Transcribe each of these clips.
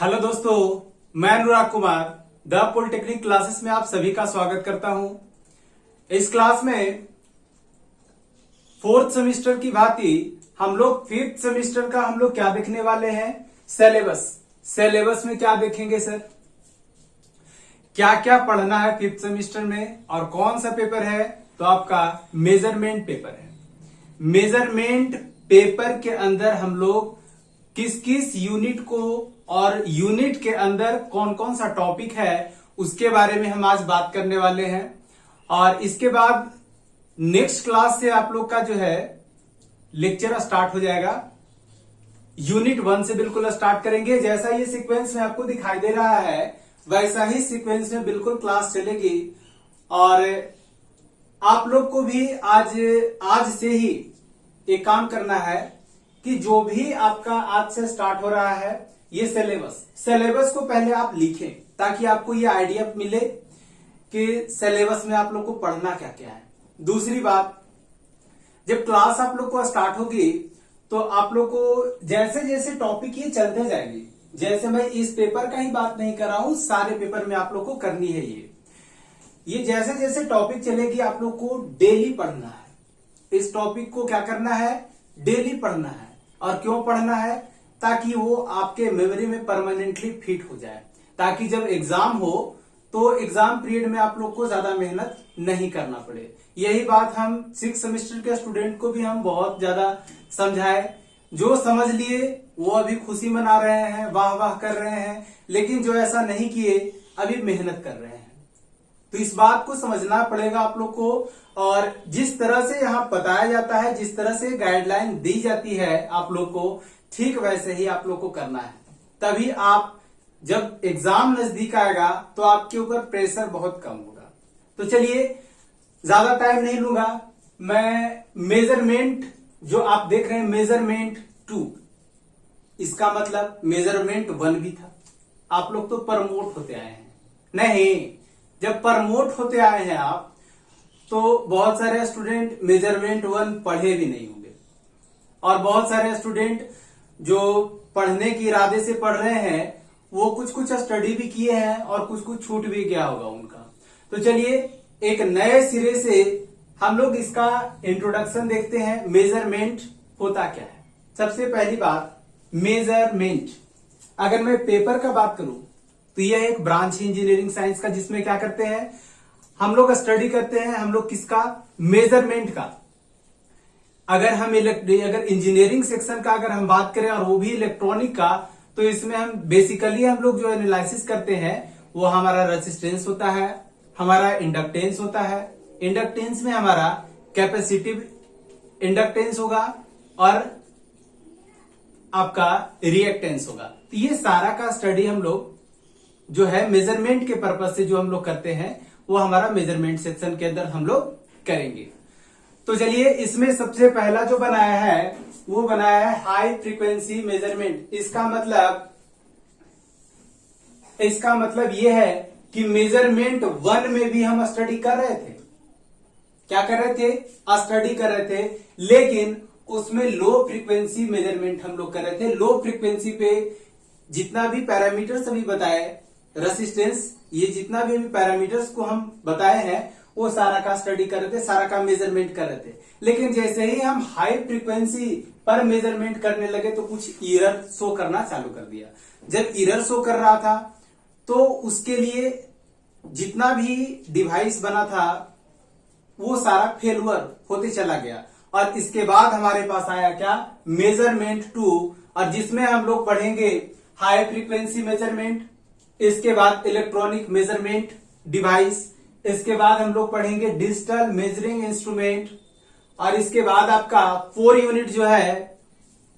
Hello दोस्तों, मैं अनुराग Kumar the polytechnic classes में आप सभी का स्वागत करता हूं। इस क्लास में फोर्थ सेमेस्टर की भांति हम लोग फिफ्थ सेमेस्टर का हम लोग क्या देखने वाले हैं, सिलेबस। सिलेबस में क्या देखेंगे सर, क्या क्या पढ़ना है फिफ्थ सेमेस्टर में और कौन सा पेपर है, तो आपका मेजरमेंट पेपर है। मेजरमेंट पेपर के अंदर हम लोग किस किस यूनिट को और यूनिट के अंदर कौन कौन सा टॉपिक है उसके बारे में हम आज बात करने वाले हैं। और इसके बाद नेक्स्ट क्लास से आप लोग का जो है लेक्चर स्टार्ट हो जाएगा। यूनिट 1 से बिल्कुल स्टार्ट करेंगे। जैसा ये सीक्वेंस में आपको दिखाई दे रहा है वैसा ही सीक्वेंस में बिल्कुल क्लास चलेगी। और आप लोग को भी आज से ही एक काम करना है कि जो भी आपका आज से स्टार्ट हो रहा है ये सिलेबस को पहले आप लिखें ताकि आपको ये आइडिया मिले कि सिलेबस में आप लोग को पढ़ना क्या क्या है। दूसरी बात, जब क्लास आप लोग को स्टार्ट होगी तो आप लोग को जैसे जैसे टॉपिक ये चलते जाएंगे, जैसे मैं इस पेपर का ही बात नहीं कर रहा हूं, सारे पेपर में आप लोग को करनी है ये जैसे जैसे टॉपिक चलेगी आप लोग को डेली पढ़ना है। इस टॉपिक को क्या करना है, डेली पढ़ना है। और क्यों पढ़ना है, ताकि वो आपके मेमोरी में परमानेंटली फिट हो जाए, ताकि जब एग्जाम हो तो एग्जाम पीरियड में आप लोग को ज्यादा मेहनत नहीं करना पड़े। यही बात हम 6 सेमेस्टर के स्टूडेंट को भी हम बहुत ज्यादा समझाए। जो समझ लिए वो अभी खुशी मना रहे हैं, वाह वाह कर रहे हैं, लेकिन जो ऐसा नहीं किए अभी मेहनत कर रहे हैं। तो इस बात को समझना पड़ेगा आप लोग को। और जिस तरह से यहाँ बताया जाता है, जिस तरह से गाइडलाइन दी जाती है आप लोग को, ठीक वैसे ही आप लोग को करना है। तभी आप जब एग्जाम नजदीक आएगा तो आपके ऊपर प्रेशर बहुत कम होगा। तो चलिए ज्यादा टाइम नहीं लूंगा। मैं मेजरमेंट जो आप देख रहे हैं मेजरमेंट 2, इसका मतलब मेजरमेंट 1 भी था। आप लोग तो प्रमोट होते आए हैं। नहीं, जब प्रमोट होते आए हैं आप तो बहुत सारे स्टूडेंट मेजरमेंट 1 पढ़े भी नहीं होंगे। और बहुत सारे स्टूडेंट जो पढ़ने के इरादे से पढ़ रहे हैं वो कुछ कुछ स्टडी भी किए हैं और कुछ कुछ छूट भी गया होगा उनका। तो चलिए एक नए सिरे से हम लोग इसका इंट्रोडक्शन देखते हैं। मेजरमेंट होता क्या है। सबसे पहली बात, मेजरमेंट अगर मैं पेपर का बात करूं तो यह एक ब्रांच है इंजीनियरिंग साइंस का, जिसमें क्या करते हैं हम लोग स्टडी करते हैं हम लोग किसका, मेजरमेंट का। अगर इंजीनियरिंग सेक्शन का अगर हम बात करें और वो भी इलेक्ट्रॉनिक का, तो इसमें हम बेसिकली हम लोग जो एनालिसिस करते हैं वो हमारा रेजिस्टेंस होता है, हमारा इंडक्टेंस होता है। इंडक्टेंस में हमारा कैपेसिटिव इंडक्टेंस होगा और आपका रिएक्टेंस होगा। तो ये सारा का स्टडी हम लोग जो है मेजरमेंट के पर्पज से जो हम लोग करते हैं वो हमारा मेजरमेंट सेक्शन के अंदर हम लोग करेंगे। तो चलिए इसमें सबसे पहला जो बनाया है वो बनाया है हाई फ्रीक्वेंसी मेजरमेंट। इसका मतलब ये है कि मेजरमेंट 1 में भी हम स्टडी कर रहे थे। क्या कर रहे थे, स्टडी कर रहे थे, लेकिन उसमें लो फ्रीक्वेंसी मेजरमेंट हम लोग कर रहे थे। लो फ्रीक्वेंसी पे जितना भी पैरामीटर्स अभी बताए, रेसिस्टेंस, ये जितना भी पैरामीटर्स को हम बताए हैं वो सारा का स्टडी कर रहे थे, सारा का मेजरमेंट कर रहे थे। लेकिन जैसे ही हम हाई फ्रीक्वेंसी पर मेजरमेंट करने लगे तो कुछ एरर शो करना चालू कर दिया। जब एरर शो कर रहा था तो उसके लिए जितना भी डिवाइस बना था वो सारा फेलुअर होते चला गया। और इसके बाद हमारे पास आया क्या, मेजरमेंट 2, और जिसमें हम लोग पढ़ेंगे हाई फ्रीक्वेंसी मेजरमेंट, इसके बाद इलेक्ट्रॉनिक मेजरमेंट डिवाइस, इसके बाद हम लोग पढ़ेंगे डिजिटल मेजरिंग इंस्ट्रूमेंट, और इसके बाद आपका 4 यूनिट जो है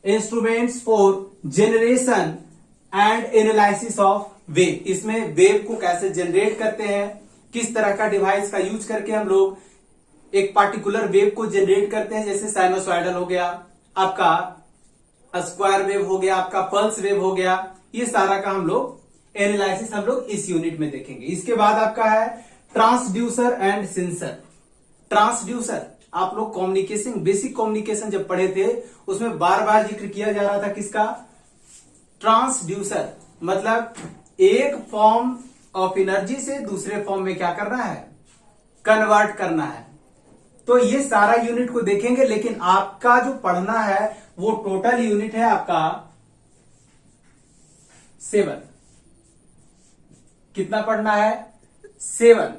instruments for generation and analysis of wave. इसमें वेव को कैसे जनरेट करते हैं, किस तरह का डिवाइस का यूज करके हम लोग एक पार्टिकुलर वेव को जनरेट करते हैं। जैसे साइनोसॉइडल हो गया, आपका स्क्वायर वेव हो गया, आपका पल्स वेव हो गया, ये सारा का हम लोग एनालिसिस हम लोग इस यूनिट में देखेंगे। इसके बाद आपका है ट्रांसड्यूसर एंड सेंसर। ट्रांसड्यूसर आप लोग कम्युनिकेशन, बेसिक कम्युनिकेशन जब पढ़े थे उसमें बार बार जिक्र किया जा रहा था किसका, ट्रांसड्यूसर। मतलब एक फॉर्म ऑफ एनर्जी से दूसरे फॉर्म में क्या करना है, कन्वर्ट करना है। तो ये सारा यूनिट को देखेंगे, लेकिन आपका जो पढ़ना है वो टोटल यूनिट है आपका 7। कितना पढ़ना है, 7।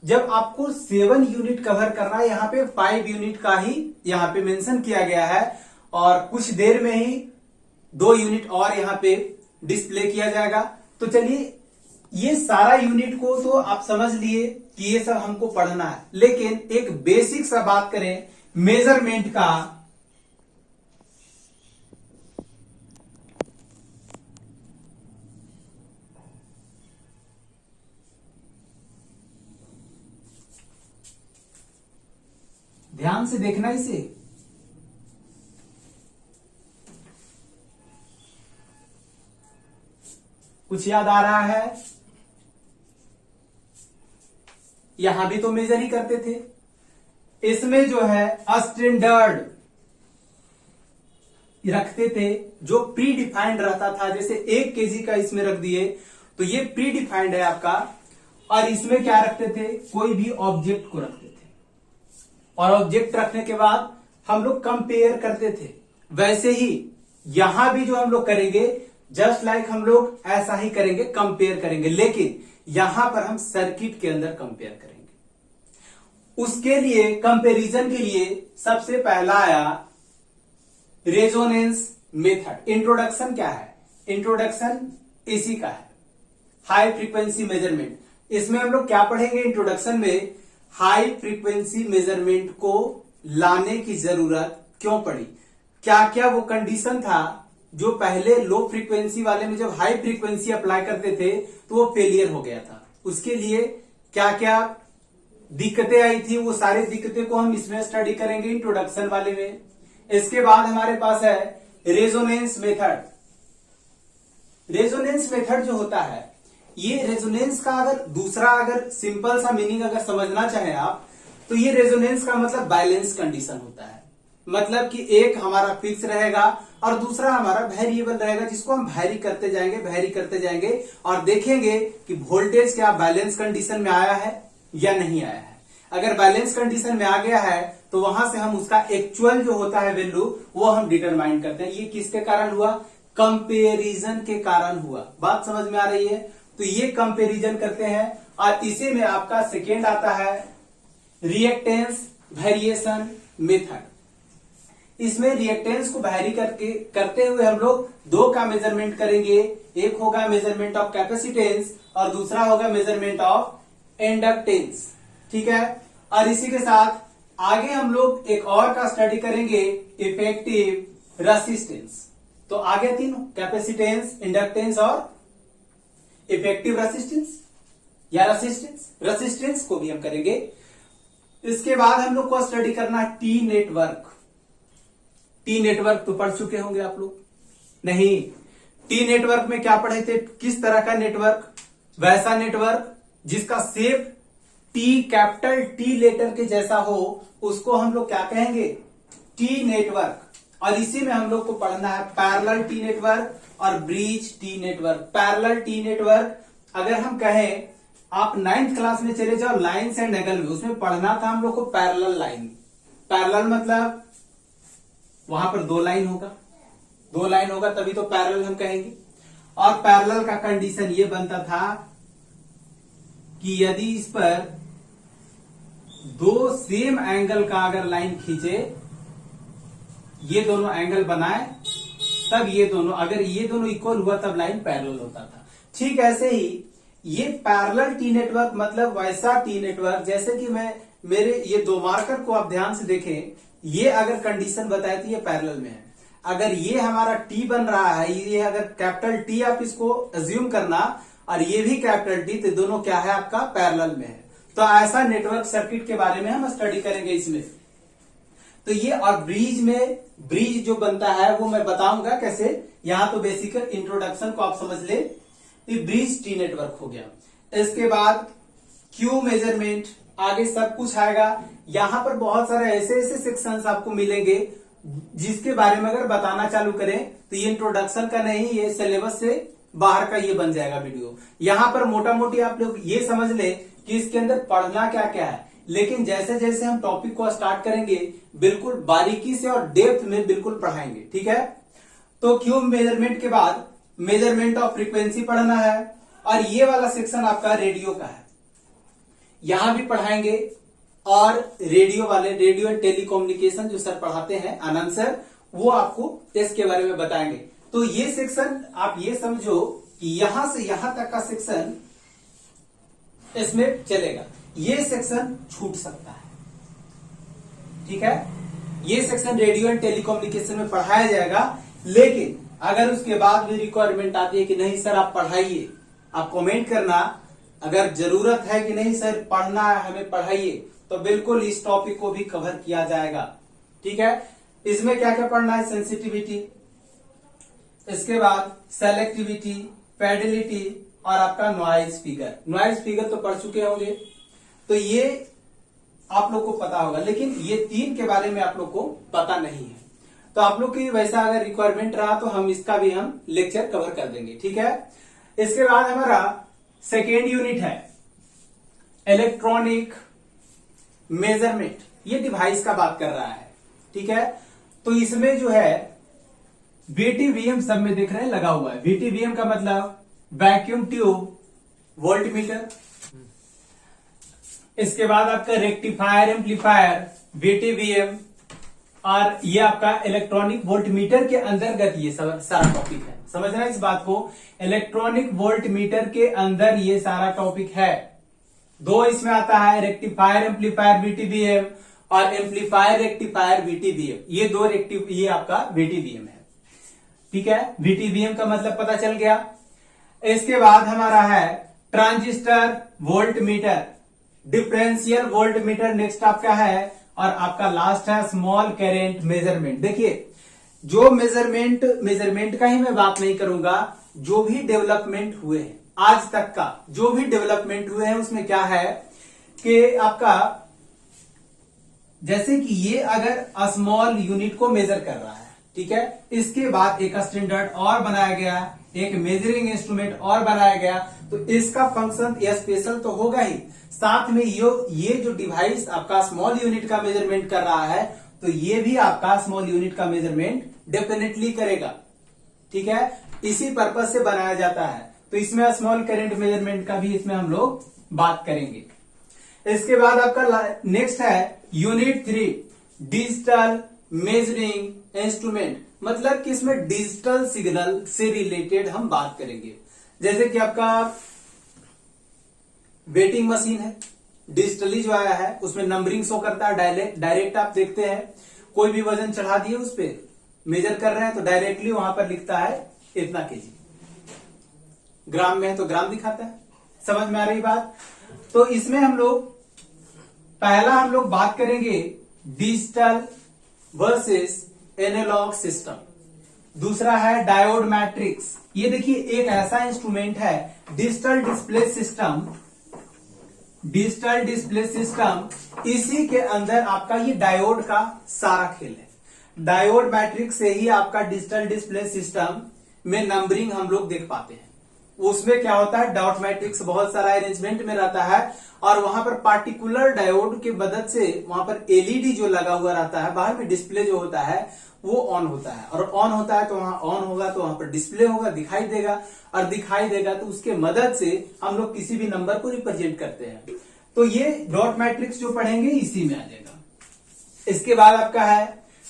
जब आपको 7 यूनिट कवर करना है, यहां पे 5 यूनिट का ही यहां पे मेंशन किया गया है, और कुछ देर में ही 2 यूनिट और यहां पे डिस्प्ले किया जाएगा। तो चलिए, ये सारा यूनिट को तो आप समझ लिए कि ये सब हमको पढ़ना है, लेकिन एक बेसिक सा बात करें मेजरमेंट का। ध्यान से देखना इसे। कुछ याद आ रहा है? यहां भी तो मेजर ही करते थे। इसमें जो है स्टैंडर्ड रखते थे, जो प्री डिफाइंड रहता था। जैसे 1 केजी का इसमें रख दिए तो ये प्री डिफाइंड है आपका। और इसमें क्या रखते थे, कोई भी ऑब्जेक्ट को रखते थे, और ऑब्जेक्ट रखने के बाद हम लोग कंपेयर करते थे। वैसे ही यहां भी जो हम लोग करेंगे, जस्ट लाइक हम लोग ऐसा ही करेंगे, कंपेयर करेंगे, लेकिन यहां पर हम सर्किट के अंदर कंपेयर करेंगे। उसके लिए, कंपैरिजन के लिए सबसे पहला आया रेजोनेंस मेथड। इंट्रोडक्शन क्या है, इंट्रोडक्शन इसी का है, हाई फ्रीक्वेंसी मेजरमेंट। इसमें हम लोग क्या पढ़ेंगे, इंट्रोडक्शन में हाई फ्रीक्वेंसी मेजरमेंट को लाने की जरूरत क्यों पड़ी, क्या क्या वो कंडीशन था जो पहले लो फ्रीक्वेंसी वाले में जब हाई फ्रीक्वेंसी अप्लाई करते थे तो वो फेलियर हो गया था। उसके लिए क्या क्या दिक्कतें आई थी, वो सारी दिक्कतें को हम इसमें स्टडी करेंगे इंट्रोडक्शन वाले में। इसके बाद हमारे पास है रेजोनेंस मेथड। रेजोनेंस मेथड जो होता है, ये रेजोनेंस का अगर सिंपल सा मीनिंग अगर समझना चाहें आप, तो ये रेजोनेंस का मतलब बैलेंस कंडीशन होता है। मतलब कि एक हमारा फिक्स रहेगा और दूसरा हमारा वेरिएबल रहेगा, जिसको हम वैरी करते जाएंगे और देखेंगे कि वोल्टेज क्या बैलेंस कंडीशन में आया है या नहीं आया है। अगर बैलेंस कंडीशन में आ गया है तो वहां से हम उसका एक्चुअल जो होता है वैल्यू, वो हम डिटरमाइन करते हैं। ये किसके कारण हुआ, कंपैरिजन के कारण हुआ। बात समझ में आ रही है? तो ये कंपैरिजन करते हैं। और इसी में आपका सेकेंड आता है रिएक्टेंस वेरिएशन मेथड। इसमें रिएक्टेंस को वैरी करते हुए हम लोग 2 का मेजरमेंट करेंगे। एक होगा मेजरमेंट ऑफ कैपेसिटेंस और दूसरा होगा मेजरमेंट ऑफ इंडक्टेंस। ठीक है। और इसी के साथ आगे हम लोग एक और का स्टडी करेंगे, इफेक्टिव रेसिस्टेंस। तो आगे 3, कैपेसिटेंस, इंडक्टेंस और इफेक्टिव रेसिस्टेंस या रेसिस्टेंस को भी हम करेंगे। इसके बाद हम लोग को स्टडी करना है टी नेटवर्क। टी नेटवर्क तो पढ़ चुके होंगे आप लोग, नहीं? टी नेटवर्क में क्या पढ़े थे, किस तरह का नेटवर्क, वैसा नेटवर्क जिसका shape T, capital T letter के जैसा हो, उसको हम लोग क्या कहेंगे, टी नेटवर्क। और इसी में हम लोग को पढ़ना है पैरेलल टी नेटवर्क और bridge T network. Parallel T network अगर हम कहें, आप 9th क्लास में चले जाओ लाइन्स एंड एंगल में, उसमें पढ़ना था हम लोग को पैरेलल लाइन। पैरेलल मतलब वहां पर 2 लाइन होगा, तभी तो पैरेलल हम कहेंगे। और पैरेलल का कंडीशन ये बनता था कि यदि इस पर 2 सेम एंगल का अगर लाइन खींचे, ये दोनों एंगल बनाए, तब ये दोनों, अगर ये दोनों इक्वल हुआ तब लाइन पैरेलल होता था। ठीक ऐसे ही ये पैरेलल टी नेटवर्क मतलब वैसा टी नेटवर्क, जैसे कि मैं मेरे ये 2 मार्कर को आप ध्यान से देखें, ये अगर कंडीशन बताए तो ये पैरेलल में है। अगर ये हमारा टी बन रहा है, ये अगर कैपिटल टी आप इसको अज्यूम करना, और ये भी कैपिटल टी, तो दोनों क्या है आपका पैरेलल में है। तो ऐसा नेटवर्क सर्किट के बारे में हम स्टडी करेंगे इसमें। तो ये, और ब्रिज जो बनता है वो मैं बताऊंगा कैसे। यहां तो बेसिक इंट्रोडक्शन को आप समझ ले। ये ब्रिज टी नेटवर्क हो गया। इसके बाद क्यू मेजरमेंट, आगे सब कुछ आएगा। यहां पर बहुत सारे ऐसे सेक्शंस आपको मिलेंगे जिसके बारे में अगर बताना चालू करें तो ये इंट्रोडक्शन का नहीं, ये सिलेबस से बाहर का ये बन जाएगा वीडियो। यहां पर मोटा मोटी आप लोग ये समझ ले कि इसके अंदर पढ़ना क्या क्या है, लेकिन जैसे जैसे हम टॉपिक को स्टार्ट करेंगे बिल्कुल बारीकी से और डेप्थ में बिल्कुल पढ़ाएंगे, ठीक है। तो क्यूब मेजरमेंट के बाद मेजरमेंट ऑफ फ्रीक्वेंसी पढ़ना है, और ये वाला सेक्शन आपका रेडियो का है, यहां भी पढ़ाएंगे। और रेडियो वाले, रेडियो एंड टेलीकम्युनिकेशन जो सर पढ़ाते हैं आनंद सर, वो आपको इसके बारे में बताएंगे। तो ये सेक्शन आप ये समझो कि यहां से यहां तक का सेक्शन इसमें चलेगा, ये सेक्शन छूट सकता है, ठीक है। ये सेक्शन रेडियो एंड टेलीकम्युनिकेशन में पढ़ाया जाएगा, लेकिन अगर उसके बाद भी रिक्वायरमेंट आती है कि नहीं सर आप पढ़ाइए, आप कमेंट करना, अगर जरूरत है कि नहीं सर पढ़ना है हमें पढ़ाइए, तो बिल्कुल इस टॉपिक को भी कवर किया जाएगा, ठीक है। इसमें क्या क्या पढ़ना है, सेंसिटिविटी, इसके बाद सेलेक्टिविटी, पेडिलिटी और आपका नॉइज फिगर। नॉइज फिगर तो पढ़ चुके होंगे, तो ये आप लोग को पता होगा, लेकिन ये 3 के बारे में आप लोग को पता नहीं है। तो आप लोग की वैसा अगर रिक्वायरमेंट रहा तो हम इसका भी हम लेक्चर कवर कर देंगे, ठीक है। इसके बाद हमारा सेकेंड यूनिट है इलेक्ट्रॉनिक मेजरमेंट, ये डिवाइस का बात कर रहा है, ठीक है। तो इसमें जो है VTVM सब में देख रहे हैं लगा हुआ है। VTVM का मतलब वैक्यूम ट्यूब वोल्टमीटर। इसके बाद आपका रेक्टिफायर एम्पलीफायर VTVM, और ये आपका इलेक्ट्रॉनिक वोल्टमीटर के अंतर्गत ये सारा टॉपिक है। समझना इस बात को, इलेक्ट्रॉनिक वोल्टमीटर के अंदर ये सारा टॉपिक है। 2 इसमें आता है, रेक्टिफायर एम्पलीफायर VTVM और एम्पलीफायर रेक्टिफायर VTVM। ये 2 ये आपका VTVM है, ठीक है। VTVM का मतलब पता चल गया। इसके बाद हमारा है transistor voltmeter, differential voltmeter next आपका है, और आपका लास्ट है स्मॉल करेंट मेजरमेंट। देखिए जो मेजरमेंट का ही मैं बात नहीं करूंगा, जो भी डेवलपमेंट हुए हैं आज तक का, जो भी डेवलपमेंट हुए हैं उसमें क्या है कि आपका जैसे कि ये अगर स्मॉल यूनिट को मेजर कर रहा है, ठीक है, इसके बाद एक स्टैंडर्ड और बनाया गया, एक मेजरिंग इंस्ट्रूमेंट और बनाया गया, तो इसका फंक्शन स्पेशल तो होगा ही, साथ में ये जो डिवाइस आपका स्मॉल यूनिट का मेजरमेंट कर रहा है, तो ये भी आपका स्मॉल यूनिट का मेजरमेंट डेफिनेटली करेगा, ठीक है। इसी पर्पज से बनाया जाता है। तो इसमें स्मॉल करंट मेजरमेंट का भी इसमें हम लोग बात करेंगे। इसके बाद आपका नेक्स्ट है यूनिट 3 डिजिटल मेजरिंग इंस्ट्रूमेंट, मतलब कि इसमें डिजिटल सिग्नल से रिलेटेड हम बात करेंगे। जैसे कि आपका वेटिंग मशीन है, डिजिटली जो आया है उसमें नंबरिंग शो करता है, डायरेक्ट आप देखते हैं कोई भी वजन चढ़ा दिए उस पर मेजर कर रहे हैं तो डायरेक्टली वहां पर लिखता है इतना केजी, ग्राम में है तो ग्राम दिखाता है। समझ में आ रही बात। तो इसमें हम लोग बात करेंगे डिजिटल वर्सेस एनालॉग सिस्टम। दूसरा है डायोड मैट्रिक्स। ये देखिए एक ऐसा इंस्ट्रूमेंट है डिजिटल डिस्प्ले सिस्टम, इसी के अंदर आपका ये डायोड का सारा खेल है। डायोड मैट्रिक्स से ही आपका डिजिटल डिस्प्ले सिस्टम में नंबरिंग हम लोग देख पाते हैं। उसमें क्या होता है, डॉट मैट्रिक्स बहुत सारा अरेंजमेंट में रहता है, और वहां पर पार्टिकुलर डायोड की मदद से वहां पर एलईडी जो लगा हुआ रहता है, बाहर में डिस्प्ले जो होता है वो ऑन होता है, और ऑन होता है तो वहां ऑन होगा तो वहां पर डिस्प्ले होगा, दिखाई देगा, और दिखाई देगा तो उसके मदद से हम लोग किसी भी नंबर को रिप्रेजेंट करते हैं। तो ये डॉट मैट्रिक्स जो पढ़ेंगे इसी में आ जाएगा। इसके बाद आपका है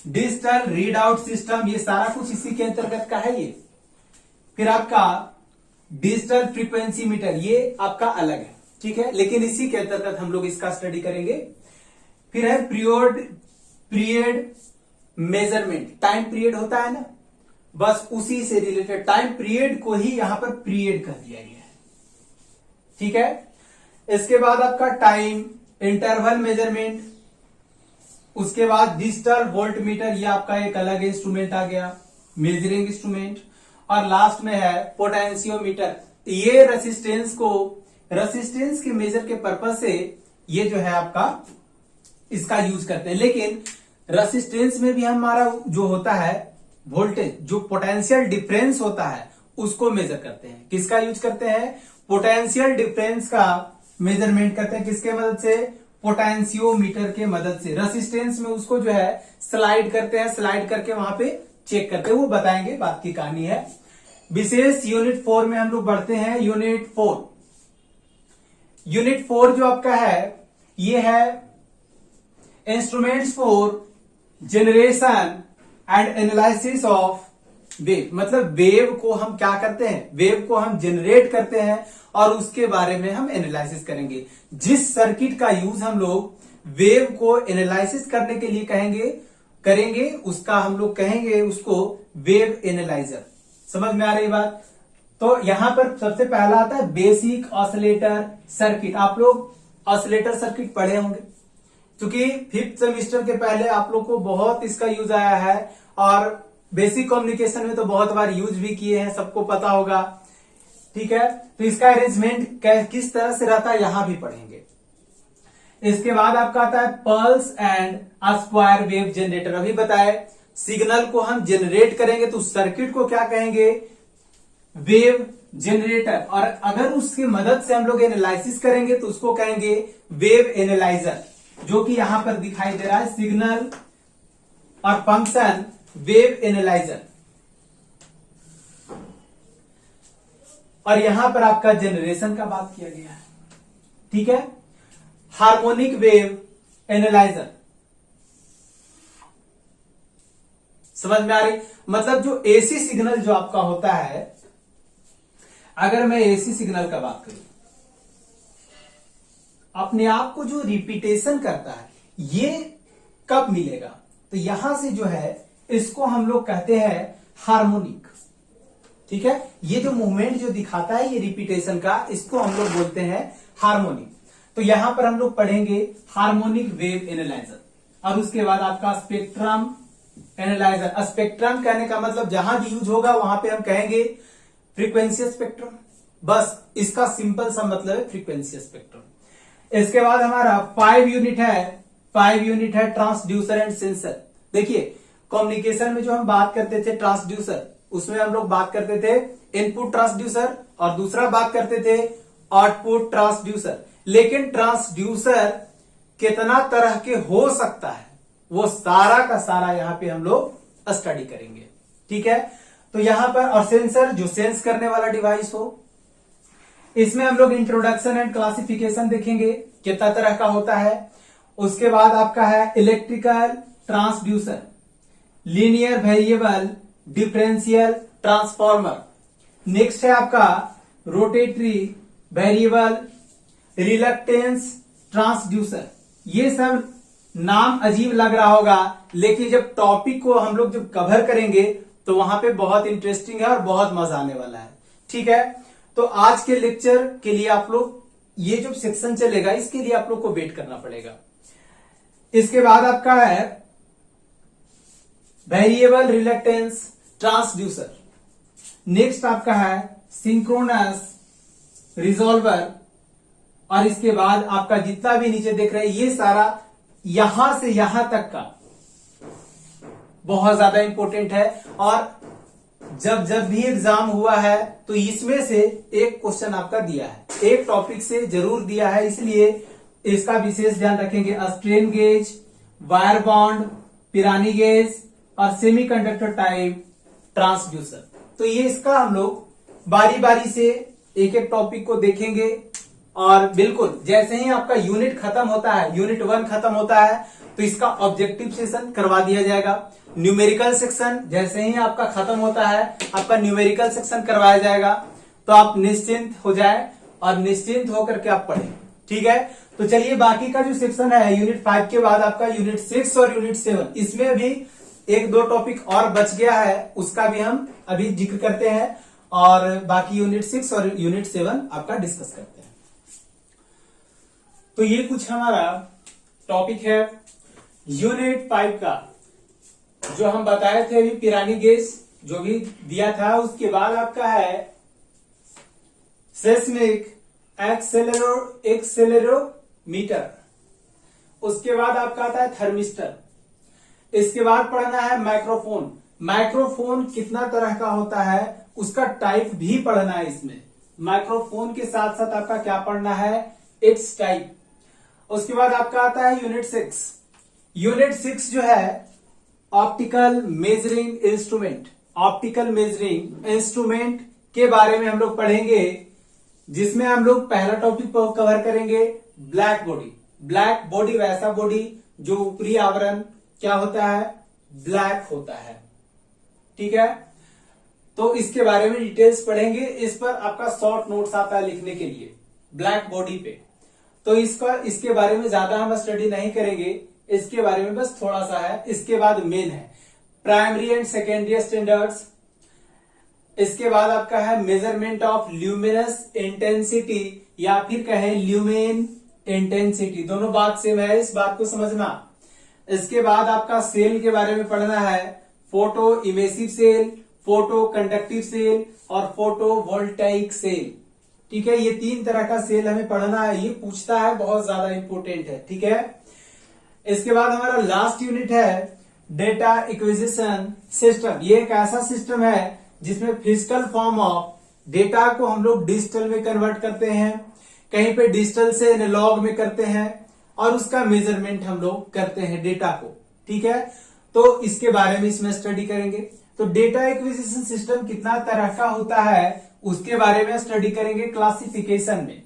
डिजिटल रीड आउट सिस्टम, ये सारा कुछ इसी के अंतर्गत का है ये। फिर आपका डिजिटल फ्रीक्वेंसी मीटर, ये आपका अलग है, ठीक है, लेकिन इसी के अंतर्गत हम लोग इसका स्टडी करेंगे। फिर है पीरियड मेजरमेंट, टाइम पीरियड होता है ना, बस उसी से रिलेटेड टाइम पीरियड को ही यहां पर पीरियड कर दिया गया है, ठीक है। इसके बाद आपका टाइम इंटरवल मेजरमेंट, उसके बाद डिजिटल वोल्टमीटर, ये आपका एक अलग इंस्ट्रूमेंट आ गया, मेजरिंग इंस्ट्रूमेंट। और लास्ट में है पोटेंशियोमीटर, ये रेसिस्टेंस के मेजर के पर्पज से ये जो है आपका इसका यूज करते हैं। लेकिन रेसिस्टेंस में भी हमारा जो होता है वोल्टेज, जो पोटेंशियल डिफरेंस होता है उसको मेजर करते हैं। किसका यूज करते हैं? पोटेंशियल डिफरेंस का मेजरमेंट करते हैं। किसके मदद से? पोटेंशियोमीटर के मदद से। रेसिस्टेंस में उसको जो है स्लाइड करते हैं, स्लाइड करके वहां पे चेक करते हैं। वो बताएंगे, बात की कहानी है। विशेष यूनिट 4 में हम लोग बढ़ते हैं। यूनिट 4 जो आपका है ये है instruments for generation and analysis of wave. मतलब वेव को हम क्या करते हैं? वेव को हम जनरेट करते हैं और उसके बारे में हम एनालिसिस करेंगे। जिस सर्किट का यूज हम लोग वेव को एनालिसिस करने के लिए करेंगे उसका हम लोग कहेंगे उसको वेव एनालाइजर। समझ में आ रही बात? तो यहां पर सबसे पहला आता है बेसिक ऑसिलेटर सर्किट। आप लोग ऑसिलेटर सर्किट पढ़े होंगे, क्योंकि 5th सेमिस्टर के पहले आप लोग को बहुत इसका यूज आया है और बेसिक कम्युनिकेशन में तो बहुत बार यूज भी किए हैं, सबको पता होगा। ठीक है, तो इसका अरेंजमेंट किस तरह से रहता है यहां भी पढ़ेंगे। इसके बाद आपका आता है pulse and square wave generator. अभी बताए सिग्नल को हम जनरेट करेंगे तो सर्किट को क्या कहेंगे? Wave generator. और अगर उसकी मदद से हम लोग एनालिसिस करेंगे तो उसको कहेंगे वेव एनालाइजर, जो कि यहां पर दिखाई दे रहा है सिग्नल और फंक्शन वेव एनालाइजर। और यहां पर आपका जनरेशन का बात किया गया है। ठीक है, हार्मोनिक वेव एनालाइजर। समझ में आ रही? मतलब जो एसी सिग्नल जो आपका होता है, अगर मैं एसी सिग्नल का बात करूं, अपने आप को जो रिपीटेशन करता है ये कब मिलेगा? तो यहां से जो है इसको हम लोग कहते हैं हार्मोनिक। ठीक है, ये जो मूवमेंट जो दिखाता है ये रिपीटेशन का, इसको हम लोग बोलते हैं हार्मोनिक। तो यहां पर हम लोग पढ़ेंगे हार्मोनिक वेव एनालाइजर। और उसके बाद आपका स्पेक्ट्रम एनालाइजर। स्पेक्ट्रम कहने का मतलब जहां भी यूज होगा वहां पे हम कहेंगे फ्रीक्वेंसी स्पेक्ट्रम। बस इसका सिंपल सा मतलब है फ्रीक्वेंसी स्पेक्ट्रम। इसके बाद हमारा 5 यूनिट है ट्रांसड्यूसर एंड सेंसर। देखिए कम्युनिकेशन में जो हम बात करते थे ट्रांसड्यूसर, उसमें हम लोग बात करते थे इनपुट ट्रांसड्यूसर और दूसरा बात करते थे आउटपुट ट्रांसड्यूसर। लेकिन ट्रांसड्यूसर कितना तरह के हो सकता है वो सारा का सारा यहां पे हम लोग स्टडी करेंगे। ठीक है, तो यहां पर और सेंसर जो सेंस करने वाला डिवाइस हो, इसमें हम लोग इंट्रोडक्शन एंड क्लासिफिकेशन देखेंगे कितना तरह का होता है। उसके बाद आपका है electrical transducer, linear variable differential transformer. Next है आपका रोटेटरी वेरिएबल रिलक्टेंस ट्रांसड्यूसर। ये सब नाम अजीब लग रहा होगा, लेकिन जब टॉपिक को हम लोग जब कवर करेंगे तो वहां पे बहुत इंटरेस्टिंग है और बहुत मजा आने वाला है। ठीक है, तो आज के लेक्चर के लिए आप लोग ये जो सेक्शन चलेगा इसके लिए आप लोग को वेट करना पड़ेगा। इसके बाद आपका है वेरिएबल रिलक्टेंस ट्रांसड्यूसर। नेक्स्ट आपका है सिंक्रोनस रिजॉल्वर। और इसके बाद आपका जितना भी नीचे देख रहे हैं ये सारा यहां से यहां तक का बहुत ज्यादा इंपॉर्टेंट है। और जब भी एग्जाम हुआ है तो इसमें से एक क्वेश्चन आपका दिया है, एक टॉपिक से जरूर दिया है, इसलिए इसका विशेष ध्यान रखेंगे। Strain gauge, wire bond, Pirani gauge और सेमीकंडक्टर टाइप ट्रांसड्यूसर। तो ये इसका हम लोग बारी बारी से एक एक टॉपिक को देखेंगे। और बिल्कुल जैसे ही आपका यूनिट खत्म होता है, यूनिट 1 खत्म होता है, तो इसका ऑब्जेक्टिव सेशन करवा दिया जाएगा। न्यूमेरिकल सेक्शन जैसे ही आपका खत्म होता है आपका न्यूमेरिकल सेक्शन करवाया जाएगा। तो आप निश्चिंत हो जाए और निश्चिंत होकर के आप पढ़ें। ठीक है, तो चलिए बाकी का जो सेक्शन है यूनिट 5 के बाद आपका यूनिट 6 और यूनिट 7, इसमें भी 1-2 टॉपिक और बच गया है, उसका भी हम अभी जिक्र करते हैं और बाकी यूनिट 6 और यूनिट 7 आपका डिस्कस करते हैं। तो ये कुछ हमारा टॉपिक है यूनिट 5 का, जो हम बताए थे अभी पिरानी गेज जो भी दिया था। उसके बाद आपका है सेस्मिक एक्सेलेरोमीटर। उसके बाद आपका आता है थर्मिस्टर। इसके बाद पढ़ना है माइक्रोफोन। माइक्रोफोन कितना तरह का होता है उसका टाइप भी पढ़ना है। इसमें माइक्रोफोन के साथ साथ आपका क्या पढ़ना है, इट्स टाइप। उसके बाद आपका आता है यूनिट 6। यूनिट 6 जो है optical measuring instrument. Optical measuring instrument के बारे में हम लोग पढ़ेंगे, जिसमें हम लोग पहला टॉपिक कवर करेंगे ब्लैक बॉडी। ब्लैक बॉडी वैसा बॉडी जो ऊपरी आवरण क्या होता है, ब्लैक होता है। ठीक है, तो इसके बारे में डिटेल्स पढ़ेंगे। इस पर आपका शॉर्ट नोट्स आता है लिखने के लिए ब्लैक बॉडी पे, तो इसके बारे में ज्यादा हम स्टडी नहीं करेंगे, इसके बारे में बस थोड़ा सा है। इसके बाद मेन है प्राइमरी एंड सेकेंडरी स्टैंडर्ड्स। इसके बाद आपका है मेजरमेंट ऑफ ल्यूमिनस इंटेंसिटी या फिर कहें ल्यूमेन इंटेंसिटी, दोनों बात सेम है, इस बात को समझना। इसके बाद आपका सेल के बारे में पढ़ना है, photoemissive cell, photoconductive cell और फोटो वोल्टाइक सेल। ठीक है, ये 3 तरह का सेल हमें पढ़ना है, ये पूछता है, बहुत ज्यादा इंपोर्टेंट है। ठीक है, इसके बाद हमारा लास्ट यूनिट है डेटा एक्विजिशन सिस्टम। ये एक ऐसा सिस्टम है जिसमें फिजिकल फॉर्म ऑफ डेटा को हम लोग डिजिटल में कन्वर्ट करते हैं, कहीं पे डिजिटल से एनालॉग में करते हैं और उसका मेजरमेंट हम लोग करते हैं डेटा को। ठीक है, तो इसके बारे में इसमें स्टडी करेंगे। तो डेटा एक्विजिशन सिस्टम कितना तरह का होता है उसके बारे में स्टडी करेंगे क्लासिफिकेशन में।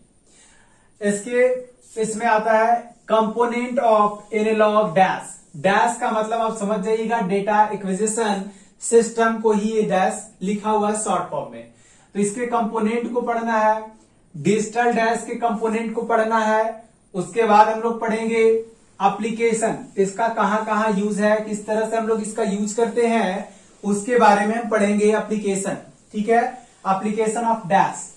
इसमें आता है component of analog dash. Dash का मतलब आप समझ जाइएगा, डेटा एक्विजिशन सिस्टम को ही ये डैश लिखा हुआ है शॉर्ट फॉर्म में। तो इसके कंपोनेंट को पढ़ना है, डिजिटल डैश के कंपोनेंट को पढ़ना है। उसके बाद हम लोग पढ़ेंगे एप्लीकेशन, इसका कहां कहां यूज है, किस तरह से हम लोग इसका यूज करते हैं, उसके बारे में हम पढ़ेंगे एप्लीकेशन। ठीक है, एप्लीकेशन ऑफ डैश।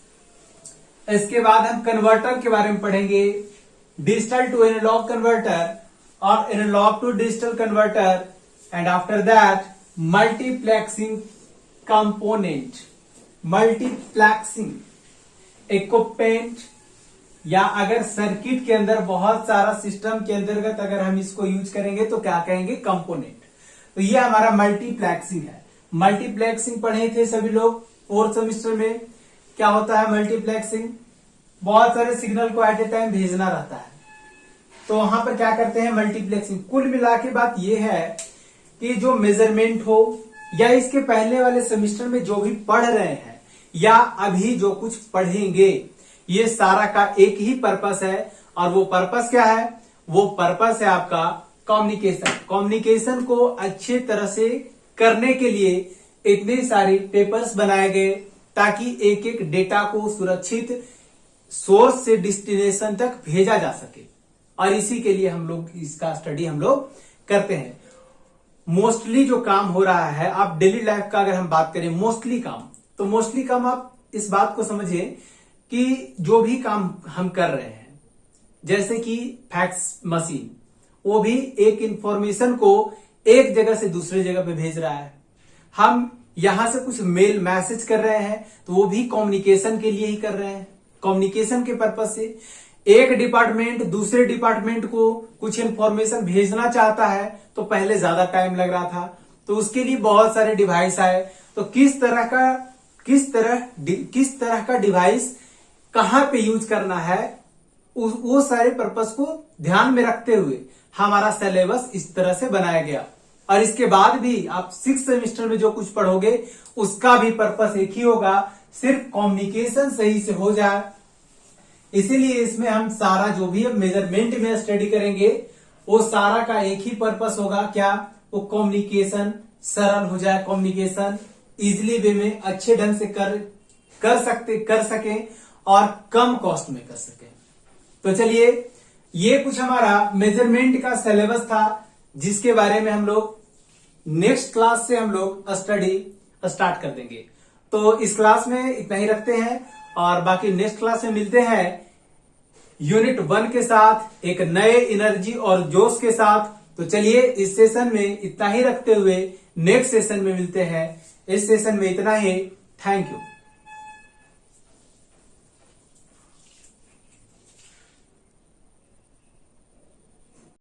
इसके बाद हम कन्वर्टर के बारे में पढ़ेंगे, डिजिटल टू एनालॉग कन्वर्टर और analog to digital converter, and after that multiplexing component. Multiplexing equipment या अगर सर्किट के अंदर बहुत सारा सिस्टम के अंतर्गत अगर हम इसको यूज करेंगे तो क्या कहेंगे, कंपोनेंट। तो ये हमारा मल्टीप्लेक्सिंग है। मल्टीप्लेक्सिंग पढ़े थे सभी लोग 4th सेमेस्टर में। क्या होता है मल्टीप्लेक्सिंग, बहुत सारे सिग्नल को एट ए टाइम भेजना रहता है, तो वहां पर क्या करते हैं मल्टीप्लेक्सिंग। कुल मिला के बात यह है कि जो मेजरमेंट हो या इसके पहले वाले सेमेस्टर में जो भी पढ़ रहे हैं या अभी जो कुछ पढ़ेंगे, ये सारा का एक ही पर्पस है। और वो पर्पस क्या है, वो पर्पस है आपका कम्युनिकेशन। कम्युनिकेशन को अच्छे तरह से करने के लिए इतने सारे पेपर्स बनाए गए ताकि एक एक डेटा को सुरक्षित सोर्स से डेस्टिनेशन तक भेजा जा सके, और इसी के लिए हम लोग इसका स्टडी हम लोग करते हैं। मोस्टली जो काम हो रहा है, आप डेली लाइफ का अगर हम बात करें मोस्टली काम, तो मोस्टली काम आप इस बात को समझिए कि जो भी काम हम कर रहे हैं, जैसे कि फैक्स मशीन, वो भी एक इंफॉर्मेशन को एक जगह से दूसरे जगह पे भेज रहा है। हम यहां से कुछ मेल मैसेज कर रहे हैं तो वो भी कम्युनिकेशन के लिए ही कर रहे हैं, कम्युनिकेशन के पर्पज से। एक डिपार्टमेंट दूसरे डिपार्टमेंट को कुछ इंफॉर्मेशन भेजना चाहता है तो पहले ज्यादा टाइम लग रहा था, तो उसके लिए बहुत सारे डिवाइस आए। तो किस तरह का डिवाइस कहां पे यूज करना है, वो सारे पर्पस को ध्यान में रखते हुए हमारा सिलेबस इस तरह से बनाया गया। और इसके बाद भी आप 6th सेमेस्टर में जो कुछ पढ़ोगे उसका भी पर्पस एक ही होगा, सिर्फ कम्युनिकेशन सही से हो जाए। इसीलिए इसमें हम सारा जो भी मेजरमेंट में स्टडी करेंगे वो सारा का एक ही पर्पस होगा, क्या, वो कम्युनिकेशन सरल हो जाए, कम्युनिकेशन इजिली वे में अच्छे ढंग से कर सके और कम कॉस्ट में कर सके। तो चलिए, ये कुछ हमारा मेजरमेंट का सिलेबस था जिसके बारे में हम लोग नेक्स्ट क्लास से हम लोग स्टडी स्टार्ट कर देंगे। तो इस क्लास में इतना ही रखते हैं और बाकी नेक्स्ट क्लास में मिलते हैं यूनिट 1 के साथ, एक नए एनर्जी और जोश के साथ। तो चलिए, इस सेशन में इतना ही रखते हुए नेक्स्ट सेशन में मिलते हैं। इस सेशन में इतना ही। Thank you.